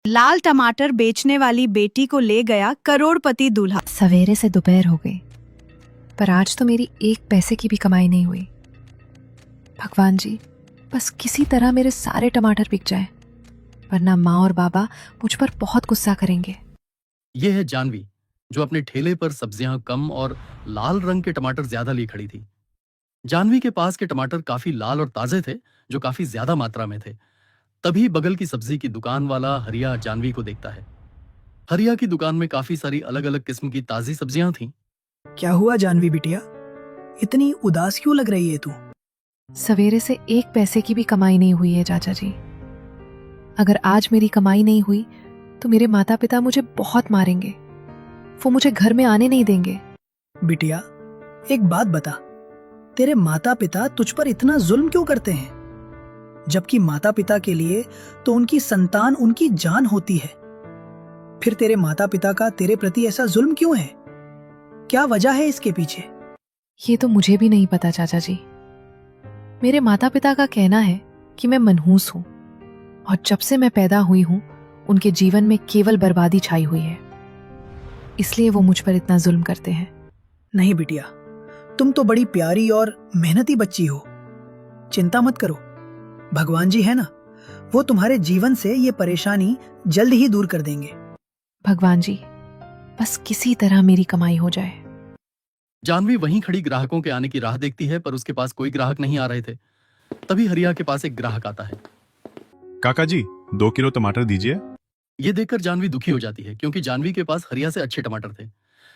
लाल टमाटर बेचने वाली बेटी को ले गया करोड़पति दूल्हा। सवेरे से दोपहर हो गई, पर आज तो मेरी एक पैसे की भी कमाई नहीं हुई। भगवान जी, बस किसी तरह मेरे सारे टमाटर बिक जाएं, वरना माँ और बाबा मुझ पर बहुत गुस्सा करेंगे। ये है जानवी, जो अपने ठेले पर सब्जियां कम और लाल रंग के टमाटर ज्यादा लिए खड़ी थी। जानवी के पास के टमाटर काफी लाल और ताजे थे, जो काफी ज्यादा मात्रा में थे। तभी बगल की सब्जी की दुकान वाला हरिया जानवी को देखता है। हरिया की दुकान में काफी सारी अलग अलग किस्म की ताजी सब्जियां थीं। क्या हुआ जानवी बिटिया, इतनी उदास क्यों लग रही है तू? सवेरे से एक पैसे की भी कमाई नहीं हुई है चाचा जी। अगर आज मेरी कमाई नहीं हुई तो मेरे माता पिता मुझे बहुत मारेंगे। वो मुझे घर में आने नहीं देंगे। बिटिया, एक बात बता, तेरे माता पिता तुझ पर इतना जुल्म क्यों करते हैं? जबकि माता पिता के लिए तो उनकी संतान उनकी जान होती है। फिर तेरे माता पिता का तेरे प्रति ऐसा जुल्म क्यों है? क्या वजह है इसके पीछे? ये तो मुझे भी नहीं पता चाचा जी। मेरे माता पिता का कहना है कि मैं मनहूस हूं, और जब से मैं पैदा हुई हूं उनके जीवन में केवल बर्बादी छाई हुई है, इसलिए वो मुझ पर इतना जुल्म करते हैं। नहीं बिटिया, तुम तो बड़ी प्यारी और मेहनती बच्ची हो। चिंता मत करो, भगवान जी है ना, वो तुम्हारे जीवन से ये परेशानी जल्द ही दूर कर देंगे। भगवान जी, बस किसी तरह मेरी कमाई हो जाए। जानवी वहीं खड़ी ग्राहकों के आने की राह देखती है, पर उसके पास कोई ग्राहक नहीं आ रहे थे। तभी हरिया के पास एक ग्राहक आता है। काका जी, 2 किलो टमाटर दीजिए। ये देखकर जानवी दुखी हो जाती है, क्योंकि जानवी के पास हरिया से अच्छे टमाटर थे।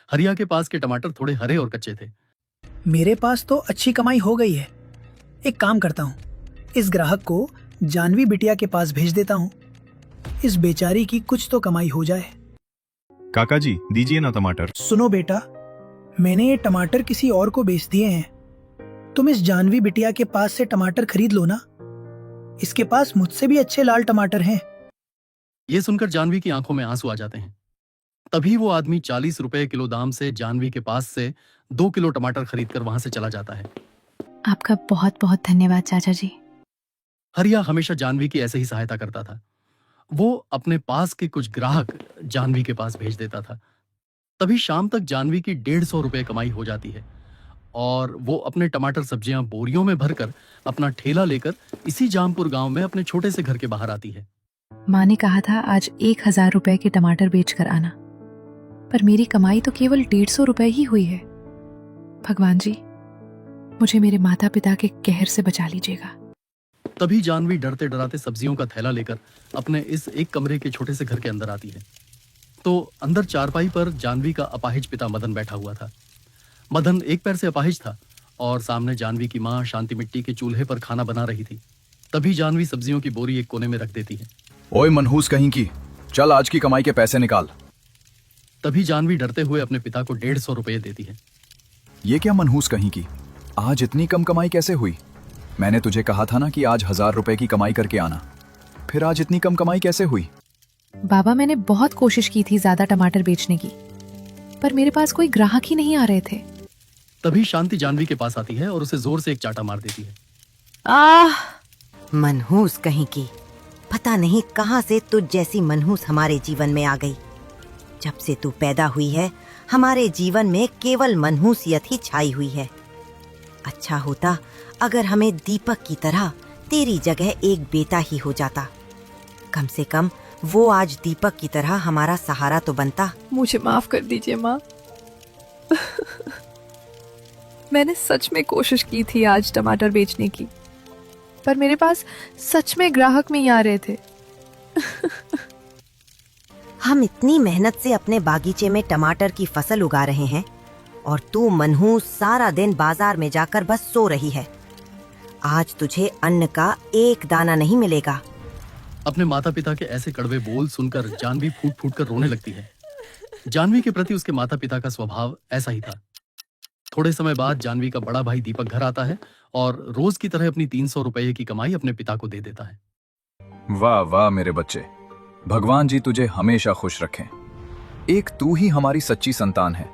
हरिया के पास के टमाटर थोड़े हरे और कच्चे थे। मेरे पास तो अच्छी कमाई हो गई है। एक काम करता हूँ, इस ग्राहक को जानवी बिटिया के पास भेज देता हूँ। इस बेचारी की कुछ तो कमाई हो जाए। काका जी, दीजिए ना टमाटर। सुनो बेटा, मैंने ये टमाटर किसी और को बेच दिए हैं। तुम इस जानवी बिटिया के पास से टमाटर खरीद लो ना। इसके पास मुझसे भी अच्छे लाल टमाटर हैं। ये सुनकर जानवी की आंखों में आंसू आ जाते हैं। तभी वो आदमी 40 रुपए किलो दाम से जानवी के पास से 2 किलो टमाटर खरीदकर वहां से चला जाता है। आपका बहुत बहुत धन्यवाद चाचा जी। हरिया हमेशा जानवी की ऐसे ही सहायता करता था। वो अपने पास के कुछ ग्राहक जानवी के पास भेज देता था। तभी शाम तक जानवी की 150 रुपए कमाई हो जाती है, और वो अपने टमाटर सब्जियां बोरियों में भरकर अपना ठेला लेकर इसी जामपुर गांव में अपने छोटे से घर के बाहर आती है। माँ ने कहा था आज 1000 रुपए के टमाटर बेचकर आना, पर मेरी कमाई तो केवल 150 रुपए ही हुई है। भगवान जी, मुझे मेरे माता पिता के कहर से बचा लीजिएगा। तभी जानवी डरते डराते सब्जियों का थैला लेकर अपने इस एक कमरे के छोटे से घर के अंदर आती है। तो अंदर चारपाई पर जानवी का अपाहिज पिता मदन बैठा हुआ था। मदन एक पैर से अपाहिज था, और सामने जानवी की माँ शांति मिट्टी के चूल्हे पर खाना बना रही थी। तभी जानवी सब्जियों की बोरी एक कोने में रख देती है। ओए मनहूस कहीं की, चल आज की कमाई के पैसे निकाल। तभी जानवी डरते हुए अपने पिता को 150 रुपये देती है। ये क्या मनहूस कहीं की, आज इतनी कम कमाई कैसे हुई? मैंने तुझे कहा था ना कि आज 1000 रुपए की कमाई करके आना, फिर आज इतनी कम कमाई कैसे हुई? बाबा, मैंने बहुत कोशिश की थी ज्यादा टमाटर बेचने की, पर मेरे पास कोई ग्राहक ही नहीं आ रहे थे। तभी शांति जानवी के पास आती है और उसे जोर से एक चाटा मार देती है। आह, मनहूस कहीं की, पता नहीं कहां से तुझ जैसी मनहूस हमारे जीवन में आ गई। जब से तू पैदा हुई है हमारे जीवन में केवल मनहूसियत ही छाई हुई है। अच्छा होता अगर हमें दीपक की तरह तेरी जगह एक बेटा ही हो जाता। कम से कम वो आज दीपक की तरह हमारा सहारा तो बनता। मुझे माफ कर दीजिए माँ। मैंने सच में कोशिश की थी आज टमाटर बेचने की, पर मेरे पास सच में ग्राहक नहीं आ रहे थे। हम इतनी मेहनत से अपने बागीचे में टमाटर की फसल उगा रहे हैं, और तू मनहूस सारा दिन बाजार में जाकर बस सो रही है। आज तुझे अन्न का एक दाना नहीं मिलेगा। अपने माता पिता के ऐसे कड़वे बोल सुनकर जानवी फूट फूट कर रोने लगती है। जानवी के प्रति उसके माता पिता का स्वभाव ऐसा ही था। थोड़े समय बाद जानवी का बड़ा भाई दीपक घर आता है और रोज की तरह अपनी 300 रुपये की कमाई अपने पिता को दे देता है। वाह वाह मेरे बच्चे, भगवान जी तुझे हमेशा खुश रखें। एक तू ही हमारी सच्ची संतान है,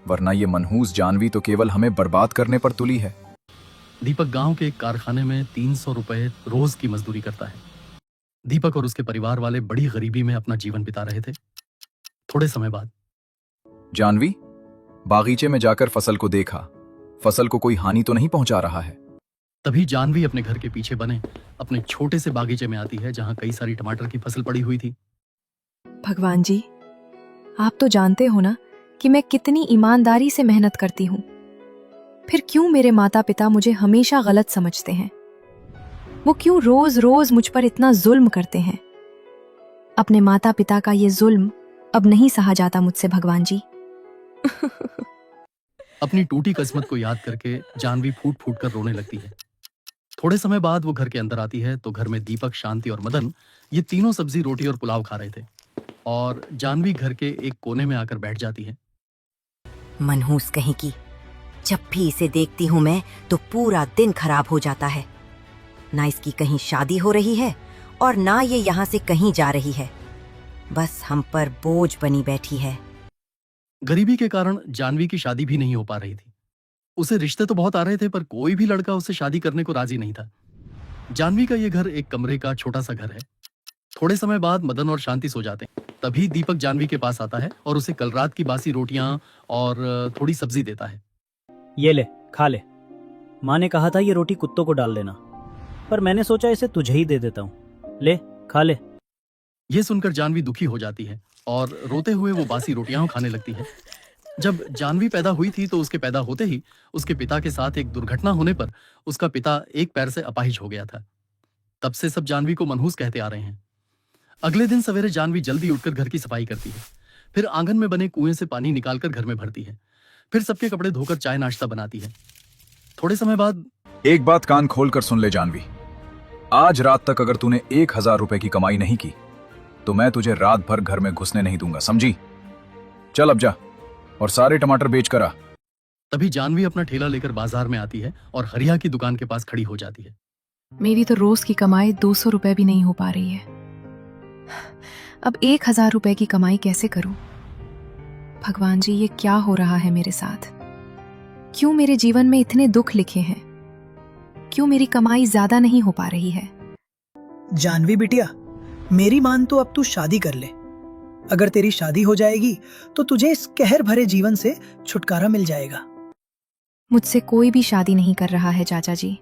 वरना ये मनहूस जानवी तो केवल हमें बर्बाद करने पर तुली है। दीपक गांव के एक कारखाने में 300 रुपए रोज की मजदूरी करता है। दीपक और उसके परिवार वाले बड़ी गरीबी में अपना जीवन बिता रहे थे। थोड़े समय बाद जानवी, बागीचे में जाकर फसल को देखा, फसल को कोई हानि तो नहीं पहुंचा रहा है? तभी जानवी अपने घर के पीछे बने अपने छोटे से बागीचे में आती है, जहां कई सारी टमाटर की फसल पड़ी हुई थी। भगवान जी, आप तो जानते हो ना कि मैं कितनी ईमानदारी से मेहनत करती हूँ। फिर क्यों मेरे माता पिता मुझे हमेशा गलत समझते हैं? वो क्यों रोज रोज मुझ पर इतना जुल्म करते हैं? अपने माता पिता का ये जुल्म अब नहीं सहा जाता मुझसे भगवान जी। अपनी टूटी किस्मत को याद करके जानवी फूट फूट कर रोने लगती है। थोड़े समय बाद वो घर के अंदर आती है तो घर में दीपक, शांति और मदन ये तीनों सब्जी, रोटी और पुलाव खा रहे थे और जानवी घर के एक कोने में आकर बैठ जाती है। मनहूस कहीं की, जब भी इसे देखती हूँ मैं तो पूरा दिन खराब हो जाता है। ना इसकी कहीं शादी हो रही है और ना ये यहाँ से कहीं जा रही है, बस हम पर बोझ बनी बैठी है। गरीबी के कारण जानवी की शादी भी नहीं हो पा रही थी। उसे रिश्ते तो बहुत आ रहे थे पर कोई भी लड़का उससे शादी करने को राजी नहीं था। जानवी का ये घर एक कमरे का छोटा सा घर है। थोड़े समय बाद मदन और शांति सो जाते हैं। तभी दीपक जानवी के पास आता है और उसे कल रात की बासी रोटियां और थोड़ी सब्जी देता है। ये ले, खा ले। माँ ने कहा था ये रोटी कुत्तों को डाल देना, पर मैंने सोचा इसे तुझे ही दे देता हूँ। ले, खा ले। ये सुनकर जानवी दुखी हो जाती है और रोते हुए वो बासी रोटियां खाने लगती है। जब जानवी पैदा हुई थी तो उसके पैदा होते ही उसके पिता के साथ एक दुर्घटना होने पर उसका पिता एक पैर से अपाहिज हो गया था। तब से सब जानवी को मनहूस कहते आ रहे हैं। अगले दिन सवेरे जानवी जल्दी उठकर घर की सफाई करती है, फिर आंगन में बने कुएं से पानी निकालकर घर में भरती है, फिर सबके कपड़े धोकर चाय नाश्ता बनाती है। थोड़े समय बाद एक बात कान खोल कर सुन ले जानवी, आज रात तक अगर तूने 1000 रुपए की कमाई नहीं की तो मैं तुझे रात भर घर में घुसने नहीं दूंगा, समझी? चल अब जा और सारे टमाटर बेच कर आ। तभी जानवी अपना ठेला लेकर बाजार में आती है और हरिया की दुकान के पास खड़ी हो जाती है। मेरी तो रोज की कमाई 200 रुपए भी नहीं हो पा रही है। अब 1000 रुपए की कमाई कैसे करूं? भगवान जी, ये क्या हो रहा है मेरे साथ? क्यों मेरे जीवन में इतने दुख लिखे हैं? क्यों मेरी कमाई ज्यादा नहीं हो पा रही है? जानवी बिटिया, मेरी मान तो अब तू शादी कर ले। अगर तेरी शादी हो जाएगी तो तुझे इस कहर भरे जीवन से छुटकारा मिल जाएगा। मुझसे कोई भी शादी नहीं कर रहा है चाचा जी।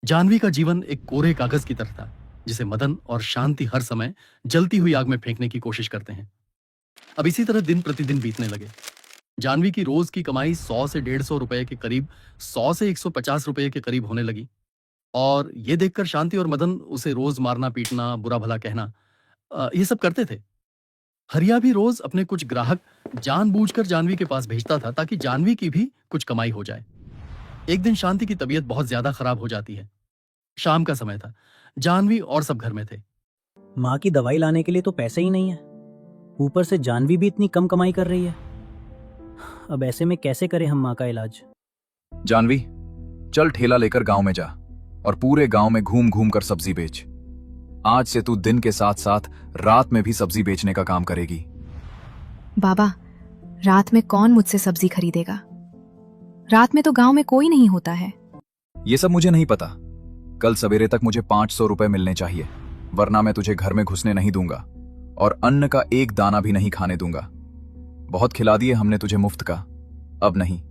जानवी का जीवन एक कोरे कागज की तरह था, जिसे मदन और शांति हर समय जलती हुई आग में फेंकने की कोशिश करते हैं। अब इसी तरह दिन प्रतिदिन बीतने लगे। जानवी की रोज की कमाई 100 से 150 रुपए के करीब 100 से 150 रुपए के करीब होने लगी और ये देखकर शांति और मदन उसे रोज मारना, पीटना, बुरा भला कहना ये सब करते थे। हरिया भी रोज अपने कुछ ग्राहक जानबूझकर जानवी के पास भेजता था ताकि जानवी की भी कुछ कमाई हो जाए। एक दिन शांति की तबीयत बहुत ज्यादा खराब हो जाती है। शाम का समय था, जानवी और सब घर में थे। माँ की दवाई लाने के लिए तो पैसे ही नहीं है, ऊपर से जानवी भी इतनी कम कमाई कर रही है। अब ऐसे में कैसे करें हम माँ का इलाज? जानवी, चल ठेला लेकर गांव में जा और पूरे गांव में घूम घूम कर सब्जी बेच। आज से तू दिन के साथ साथ रात में भी सब्जी बेचने का काम करेगी। बाबा, रात में कौन मुझसे सब्जी खरीदेगा? रात में तो गांव में कोई नहीं होता है। ये सब मुझे नहीं पता। कल सवेरे तक मुझे 500 रुपए मिलने चाहिए, वरना मैं तुझे घर में घुसने नहीं दूंगा और अन्न का एक दाना भी नहीं खाने दूंगा। बहुत खिला दिए हमने तुझे मुफ्त का, अब नहीं।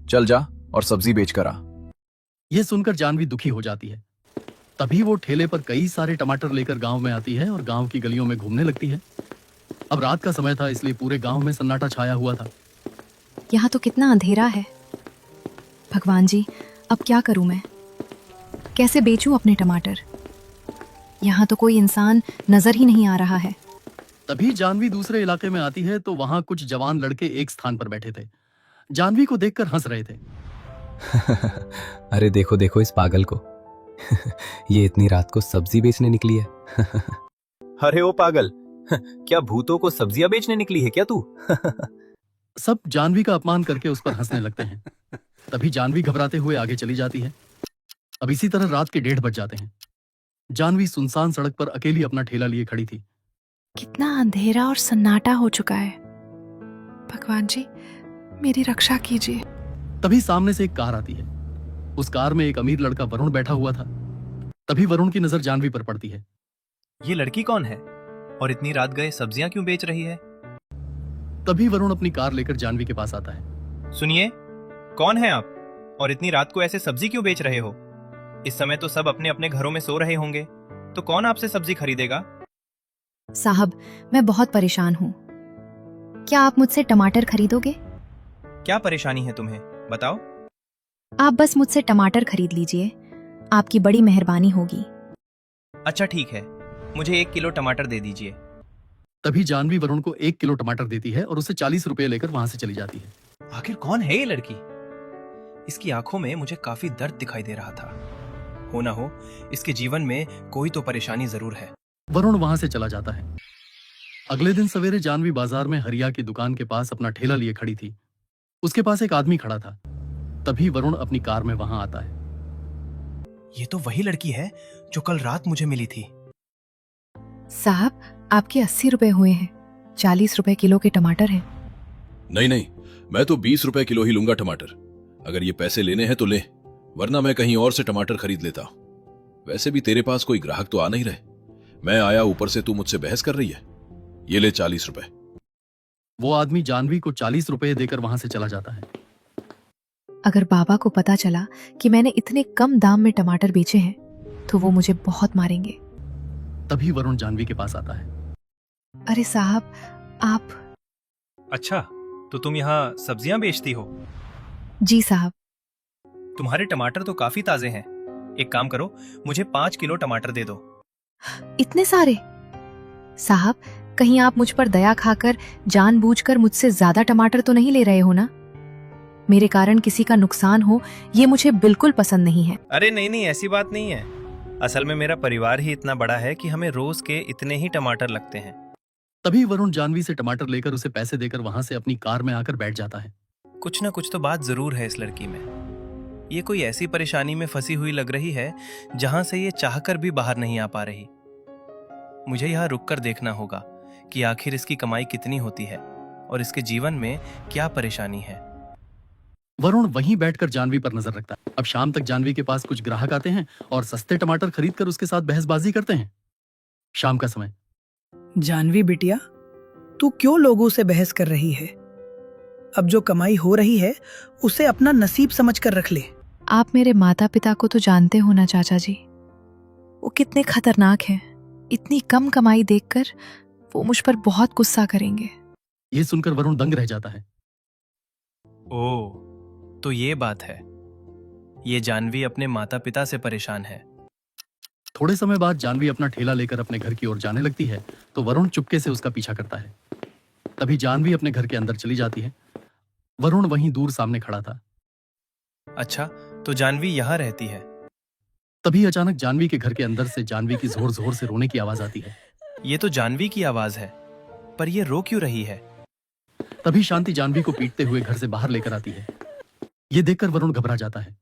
चल जा और सब्जी बेच कर आ। यह सुनकर जानवी दुखी हो जाती है। तभी वो ठेले पर कई सारे टमाटर लेकर गांव में आती है और गांव की गलियों में घूमने लगती है। अब रात का समय था, इसलिए पूरे गांव में सन्नाटा छाया हुआ था। यहाँ तो कितना अंधेरा है। भगवान जी, अब क्या करूं मैं? कैसे बेचूं अपने टमाटर? यहाँ तो कोई इंसान नजर ही नहीं आ रहा है। तभी जानवी दूसरे इलाके में आती है तो वहां कुछ जवान लड़के एक स्थान पर बैठे थे। जानवी को देखकर हंस रहे थे। अरे देखो देखो इस पागल को, ये इतनी रात को सब्जी बेचने निकली है। अरे ओ पागल, क्या भूतों को सब्जियां बेचने निकली है क्या तू? सब जानवी का अपमान करके उस पर हंसने लगते हैं। तभी जानवी घबराते हुए आगे चली जाती है। अब इसी तरह रात के 1:30 बज जाते हैं। जानवी सुनसान सड़क पर अकेली अपना ठेला लिए खड़ी थी। कितना अंधेरा और सन्नाटा हो चुका है। भगवान जी, मेरी रक्षा कीजिए। तभी सामने से एक कार आती है। उस कार में एक अमीर लड़का वरुण बैठा हुआ था। तभी वरुण की नजर जानवी पर पड़ती है। ये लड़की कौन है और इतनी रात गए सब्जियां क्यों बेच रही है? तभी वरुण अपनी कार लेकर जानवी के पास आता है। सुनिए, कौन है आप और इतनी रात को ऐसे सब्जी क्यों बेच रहे हो? इस समय तो सब अपने अपने घरों में सो रहे होंगे, तो कौन आपसे सब्जी खरीदेगा? साहब, मैं बहुत परेशान हूँ। क्या आप मुझसे टमाटर खरीदोगे? क्या परेशानी है तुम्हें, बताओ। आप बस मुझसे टमाटर खरीद लीजिए, आपकी बड़ी मेहरबानी होगी। अच्छा ठीक है, मुझे 1 किलो टमाटर दे दीजिए। तभी जानवी वरुण को 1 किलो टमाटर देती है और उसे 40 रुपए लेकर वहां से चली जाती है। आखिर कौन है ये लड़की? इसकी आंखों में मुझे काफी दर्द दिखाई दे रहा था। हो ना हो इसके जीवन में कोई तो परेशानी जरूर है। वरुण वहां से चला जाता है। अगले दिन सवेरे जानवी बाजार में हरिया की दुकान के पास अपना ठेला लिए खड़ी थी। उसके पास एक आदमी खड़ा था। तभी वरुण अपनी कार में वहां आता है। ये तो वही लड़की है जो कल रात मुझे मिली थी। साहब, आपके 80 रुपए हुए हैं। 40 रुपए किलो के टमाटर हैं। नहीं नहीं, मैं तो 20 रुपए किलो ही लूंगा टमाटर। अगर ये पैसे लेने हैं तो ले, वरना मैं कहीं और से टमाटर खरीद लेता। वैसे भी तेरे पास कोई ग्राहक तो आ नहीं रहे। मैं आया, ऊपर से तू मुझसे बहस कर रही है। ये ले 40 रुपए। वो आदमी जानवी को 40 रुपए देकर वहां से चला जाता है। अगर बाबा को पता चला कि मैंने इतने कम दाम में टमाटर बेचे हैं तो वो मुझे बहुत मारेंगे। तभी वरुण जानवी के पास आता है। अरे साहब, आप। अच्छा, तो तुम यहाँ सब्जियां बेचती हो? जी साहब। तुम्हारे टमाटर तो काफी ताजे हैं। एक काम करो, मुझे 5 किलो टमाटर दे दो। इतने सारे? साहब, कहीं आप मुझ पर दया खाकर जानबूझकर मुझसे ज्यादा टमाटर तो नहीं ले रहे हो ना? मेरे कारण किसी का नुकसान हो, ये मुझे बिल्कुल पसंद नहीं है। अरे नहीं नहीं, ऐसी बात नहीं है। असल में मेरा परिवार ही इतना बड़ा है कि हमें रोज के इतने ही टमाटर लगते हैं। तभी वरुण जानवी से टमाटर लेकर उसे पैसे देकर वहां से अपनी कार में आकर बैठ जाता है। कुछ ना कुछ तो बात जरूर है इस लड़की में। ये कोई ऐसी परेशानी में फंसी हुई लग रही है जहां से ये चाहकर भी बाहर नहीं आ पा रही। मुझे यहाँ रुककर देखना होगा कि आखिर इसकी कमाई कितनी होती है और इसके जीवन में क्या परेशानी है। वरुण वहीं बैठकर जानवी पर नजर रखता है। अब शाम तक जानवी के पास कुछ ग्राहक आते हैं और सस्ते टमाटर खरीदकर उसके साथ बहसबाजी करते हैं। शाम का समय। जानवी बिटिया, तू क्यों लोगों से बहस कर रही है? अब जो कमाई हो रही है उसे अपना नसीब समझकर रख ले। आप मेरे माता पिता को तो जानते हो ना चाचा जी, वो कितने खतरनाक हैं। इतनी कम कमाई देखकर वो मुझ पर बहुत गुस्सा करेंगे। ये सुनकर वरुण दंग रह जाता है। ओह, तो ये बात है। ये जानवी अपने माता पिता से परेशान है। थोड़े समय बाद जानवी अपना ठेला लेकर अपने घर की ओर जाने लगती है तो वरुण चुपके से उसका पीछा करता है। तभी जानवी अपने घर के अंदर चली जाती है। वरुण वहीं दूर सामने खड़ा था। अच्छा, तो जानवी यहाँ रहती है। तभी अचानक जानवी के घर के अंदर से जानवी की जोर जोर से रोने की आवाज आती है। ये तो जानवी की आवाज है, पर ये रो क्यों रही है? तभी शांति जानवी को पीटते हुए घर से बाहर लेकर आती है। ये देखकर वरुण घबरा जाता है।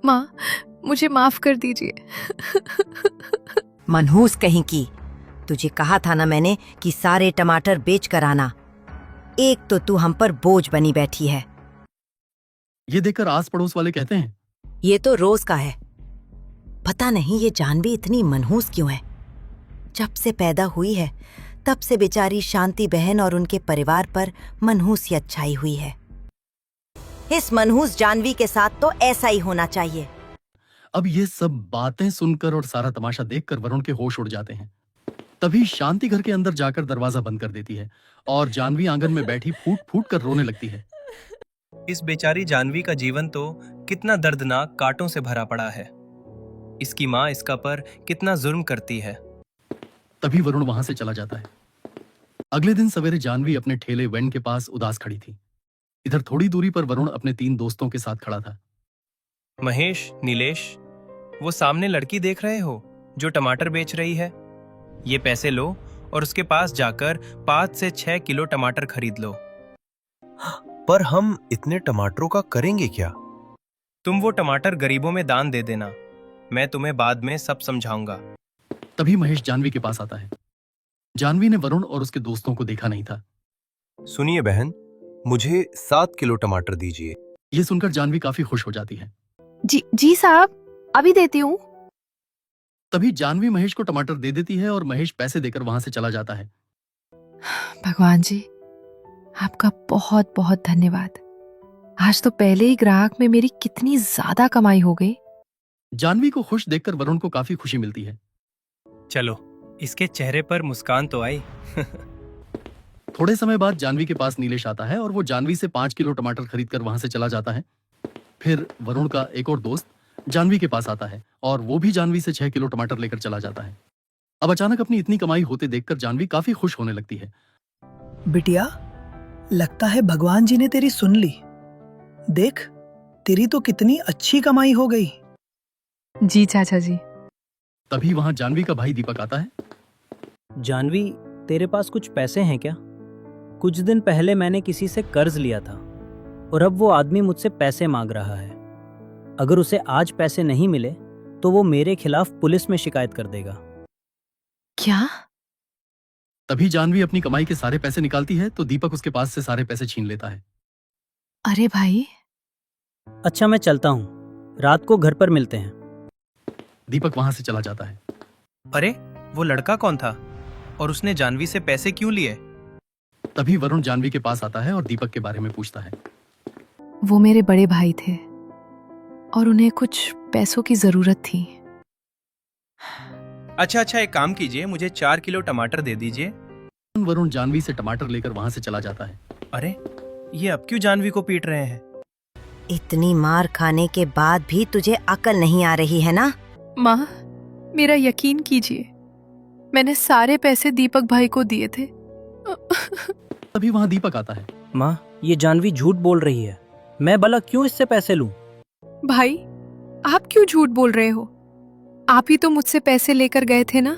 माँ, मुझे माफ कर दीजिए। मनहूस कहीं की, तुझे कहा था ना मैंने कि सारे टमाटर बेच कर आना। एक तो तू हम पर बोझ बनी बैठी है। ये देखकर आस पड़ोस वाले कहते हैं, ये तो रोज का है। पता नहीं ये जानवी इतनी मनहूस क्यों है। जब से पैदा हुई है तब से बेचारी शांति बहन और उनके परिवार पर मनहूसियत छाई हुई है। इस मनहूस जानवी के साथ तो ऐसा ही होना चाहिए। अब ये सब बातें सुनकर और सारा तमाशा देखकर वरुण के होश उड़ जाते हैं। तभी शांति घर के अंदर जाकर दरवाजा बंद कर देती है और जानवी आंगन में बैठी फूट फूट कर रोने लगती है। इस बेचारी जानवी का जीवन तो कितना दर्दनाक कांटों से भरा पड़ा है। इसकी माँ इसका पर कितना जुर्म करती है। तभी वरुण वहां से चला जाता है। अगले दिन सवेरे जानवी अपने ठेले वैन के पास उदास खड़ी थी। इधर थोड़ी दूरी पर वरुण अपने 3 दोस्तों के साथ खड़ा था। महेश, नीलेश, वो सामने लड़की देख रहे हो जो टमाटर बेच रही है? ये पैसे लो और उसके पास जाकर 5 से 6 किलो टमाटर खरीद लो। पर हम इतने टमाटरों का करेंगे क्या? तुम वो टमाटर गरीबों में दान दे देना। मैं तुम्हें बाद में सब समझाऊंगा। तभी महेश जानवी के पास आता है। जानवी ने वरुण और उसके दोस्तों को देखा नहीं था। सुनिए बहन, मुझे 7 किलो टमाटर दीजिए। ये सुनकर जानवी काफी खुश हो जाती है। जी साहब, अभी देती हूँ। तभी जानवी महेश को टमाटर दे देती है और महेश पैसे देकर वहां से चला जाता है। भगवान जी, आपका बहुत बहुत धन्यवाद। आज तो पहले ही ग्राहक में मेरी कितनी ज्यादा कमाई हो गई। जानवी को खुश देखकर वरुण को काफी खुशी मिलती है। चलो, इसके चेहरे पर मुस्कान तो आई। थोड़े समय बाद जानवी के पास नीलेश आता है और वो जानवी से 5 किलो टमाटर खरीदकर वहां से चला जाता है। फिर वरुण का एक और दोस्त जानवी के पास आता है और वो भी जानवी से 6 किलो टमाटर लेकर चला जाता है। अब अचानक अपनी इतनी कमाई होते देखकर जानवी काफी खुश होने लगती है। बिटिया, लगता है भगवान जी ने तेरी सुन ली। देख, तेरी तो कितनी अच्छी कमाई हो गई। जी चाचा जी। तभी वहां जानवी का भाई दीपक आता है। जानवी, तेरे पास कुछ पैसे हैं क्या? कुछ दिन पहले मैंने किसी से कर्ज लिया था और अब वो आदमी मुझसे पैसे मांग रहा है। अगर उसे आज पैसे नहीं मिले तो वो मेरे खिलाफ पुलिस में शिकायत कर देगा। क्या? तभी जानवी अपनी कमाई के सारे पैसे निकालती है तो दीपक उसके पास से सारे पैसे छीन लेता है। अरे भाई। अच्छा, मैं चलता हूँ, रात को घर पर मिलते हैं। दीपक वहां से चला जाता है। अरे, वो लड़का कौन था और उसने जानवी से पैसे क्यों लिए? तभी वरुण जानवी के पास आता है और दीपक के बारे में पूछता है। वो मेरे बड़े भाई थे और उन्हें कुछ पैसों की जरूरत थी। अच्छा, एक काम कीजिए, मुझे 4 किलो टमाटर दे दीजिए। वरुण जानवी से टमाटर लेकर वहां से चला जाता है। अरे, ये अब क्यों जानवी को पीट रहे हैं? इतनी मार खाने के बाद भी तुझे अकल नहीं आ रही है ना? माँ, मेरा यकीन कीजिए, मैंने सारे पैसे दीपक भाई को दिए थे। तभी वहां दीपक आता है। माँ, ये जानवी झूठ बोल रही है। मैं भला क्यों इससे पैसे लूं? भाई, आप क्यों झूठ बोल रहे हो? आप ही तो मुझसे पैसे लेकर गए थे ना।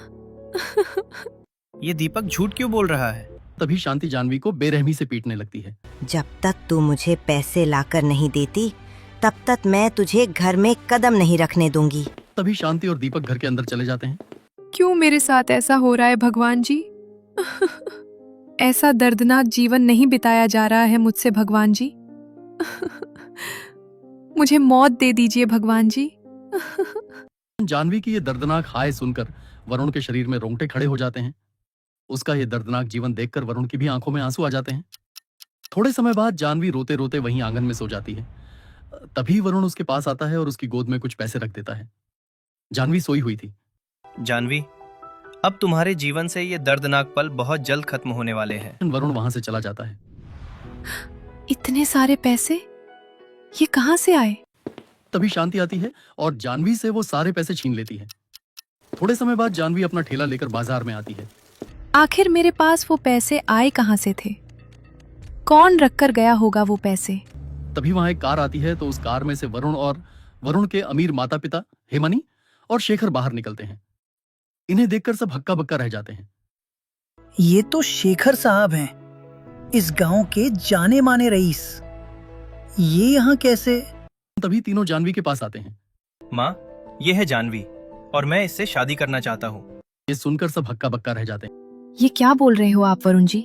ये दीपक झूठ क्यों बोल रहा है? तभी शांति जानवी को बेरहमी से पीटने लगती है। जब तक तू मुझे पैसे लाकर नहीं देती तब तक मैं तुझे घर में कदम नहीं रखने दूंगी। तभी शांति और दीपक घर के अंदर चले जाते हैं। क्यों मेरे साथ ऐसा हो रहा है भगवान जी? ऐसा दर्दनाक जीवन नहीं बिताया जा रहा है मुझसे भगवान जी। मुझे मौत दे दीजिए भगवान जी। जानवी की ये दर्दनाक हाय सुनकर वरुण के शरीर में रोंगटे खड़े हो जाते हैं। उसका ये दर्दनाक जीवन देखकर वरुण की भी आंखों में आंसू आ जाते हैं। थोड़े समय बाद जानवी रोते रोते वहीं आंगन में सो जाती है। तभी वरुण उसके पास आता है और उसकी गोद में कुछ पैसे रख देता है। जानवी सोई हुई थी। जानवी, अब तुम्हारे जीवन से ये दर्दनाक पल बहुत जल्द खत्म होने वाले हैं। वरुण वहां से चला जाता है। इतने सारे पैसे ये कहां से आए? तभी शांति आती है और जानवी से वो सारे पैसे छीन लेती है। थोड़े समय बाद जानवी अपना ठेला लेकर बाजार में आती है। आखिर मेरे पास वो पैसे आए कहां से थे? कौन रख कर गया होगा वो पैसे? तभी वहां एक कार आती है तो उस कार में से वरुण और वरुण के अमीर माता पिता हेमनी और शेखर बाहर निकलते हैं। इन्हें देखकर सब हक्का बक्का रह जाते हैं। ये तो शेखर साहब हैं, इस गांव के जाने माने रईस। ये यहाँ कैसे? तभी तीनों जानवी के पास आते हैं। माँ, ये है जानवी और मैं इससे शादी करना चाहता हूँ। ये सुनकर सब हक्का बक्का रह जाते हैं। ये क्या बोल रहे हो आप वरुण जी?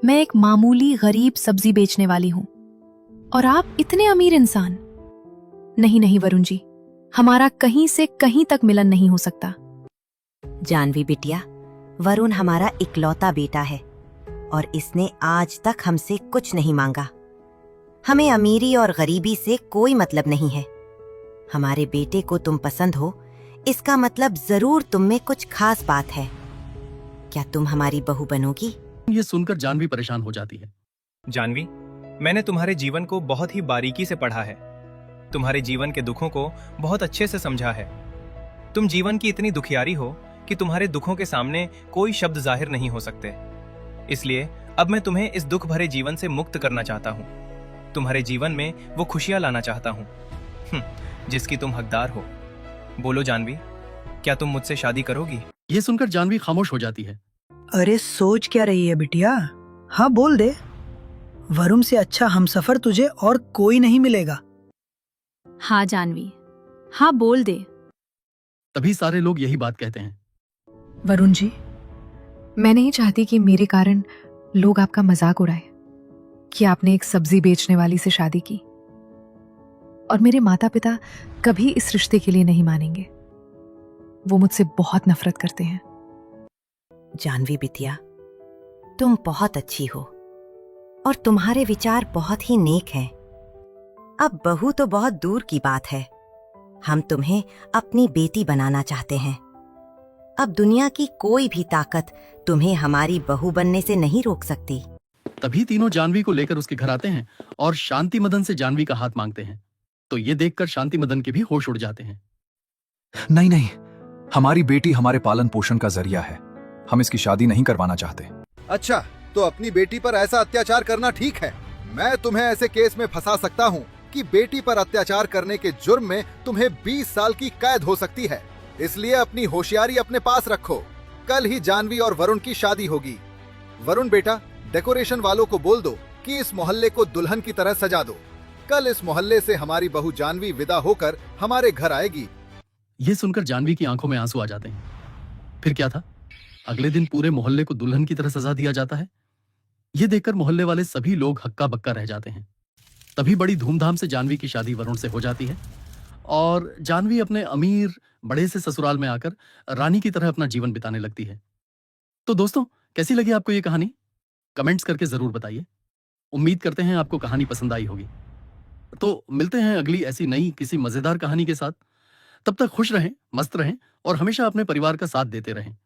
मैं एक मामूली गरीब सब्जी बेचने वाली हूँ और आप इतने अमीर इंसान। नहीं वरुण जी, हमारा कहीं से कहीं तक मिलन नहीं हो सकता। जानवी बिटिया, वरुण हमारा इकलौता बेटा है और इसने आज तक हमसे कुछ नहीं मांगा। हमें अमीरी और गरीबी से कोई मतलब नहीं है। हमारे बेटे को तुम पसंद हो, इसका मतलब जरूर तुम में कुछ खास बात है। क्या तुम हमारी बहू बनोगी? ये सुनकर जानवी परेशान हो जाती है। जानवी, मैंने तुम्हारे जीवन को बहुत ही बारीकी से पढ़ा है। तुम्हारे जीवन के दुखों को बहुत अच्छे से समझा है। तुम जीवन की इतनी दुखियारी हो कि तुम्हारे दुखों के सामने कोई शब्द जाहिर नहीं हो सकते। इसलिए अब मैं तुम्हें इस दुख भरे जीवन से मुक्त करना चाहता हूँ। तुम्हारे जीवन में वो खुशियां लाना चाहता हूँ जिसकी तुम हकदार हो। बोलो जानवी, क्या तुम मुझसे शादी करोगी? ये सुनकर जानवी खामोश हो जाती है। अरे सोच क्या रही है बिटिया? हाँ बोल दे। वरुण से अच्छा हमसफर तुझे और कोई नहीं मिलेगा। हाँ जानवी, हाँ बोल दे। तभी सारे लोग यही बात कहते हैं। वरुण जी, मैं नहीं चाहती कि मेरे कारण लोग आपका मजाक उड़ाए कि आपने एक सब्जी बेचने वाली से शादी की, और मेरे माता पिता कभी इस रिश्ते के लिए नहीं मानेंगे। वो मुझसे बहुत नफरत करते हैं। जानवी बिटिया, तुम बहुत अच्छी हो और तुम्हारे विचार बहुत ही नेक हैं। अब बहू तो बहुत दूर की बात है, हम तुम्हें अपनी बेटी बनाना चाहते हैं। अब दुनिया की कोई भी ताकत तुम्हें हमारी बहू बनने से नहीं रोक सकती। तभी तीनों जानवी को लेकर उसके घर आते हैं और शांति मदन से जानवी का हाथ मांगते हैं। तो ये देखकर शांति मदन के भी होश उड़ जाते हैं। नहीं नहीं, हमारी बेटी हमारे पालन पोषण का जरिया है, हम इसकी शादी नहीं करवाना चाहते। अच्छा, तो अपनी बेटी पर ऐसा अत्याचार करना ठीक है। मैं तुम्हें ऐसे केस में फंसा सकता हूँ कि बेटी पर अत्याचार करने के जुर्म में तुम्हें 20 साल की कैद हो सकती है। इसलिए अपनी होशियारी अपने पास रखो। कल ही जानवी और वरुण की शादी होगी। वरुण बेटा, डेकोरेशन वालों को बोल दो कि इस मोहल्ले को दुल्हन की तरह सजा दो। कल इस मोहल्ले से हमारी बहू जानवी विदा होकर हमारे घर आएगी। ये सुनकर जानवी की आंखों में आंसू आ जाते हैं। फिर क्या था, अगले दिन पूरे मोहल्ले को दुल्हन की तरह सजा दिया जाता है। ये देखकर मोहल्ले वाले सभी लोग हक्का बक्का रह जाते हैं। तभी बड़ी धूमधाम से जानवी की शादी वरुण से हो जाती है और जानवी अपने अमीर बड़े से ससुराल में आकर रानी की तरह अपना जीवन बिताने लगती है। तो दोस्तों, कैसी लगी आपको ये कहानी? कमेंट्स करके जरूर बताइए। उम्मीद करते हैं आपको कहानी पसंद आई होगी। तो मिलते हैं अगली ऐसी नई किसी मजेदार कहानी के साथ। तब तक खुश रहें, मस्त रहें और हमेशा अपने परिवार का साथ देते रहें।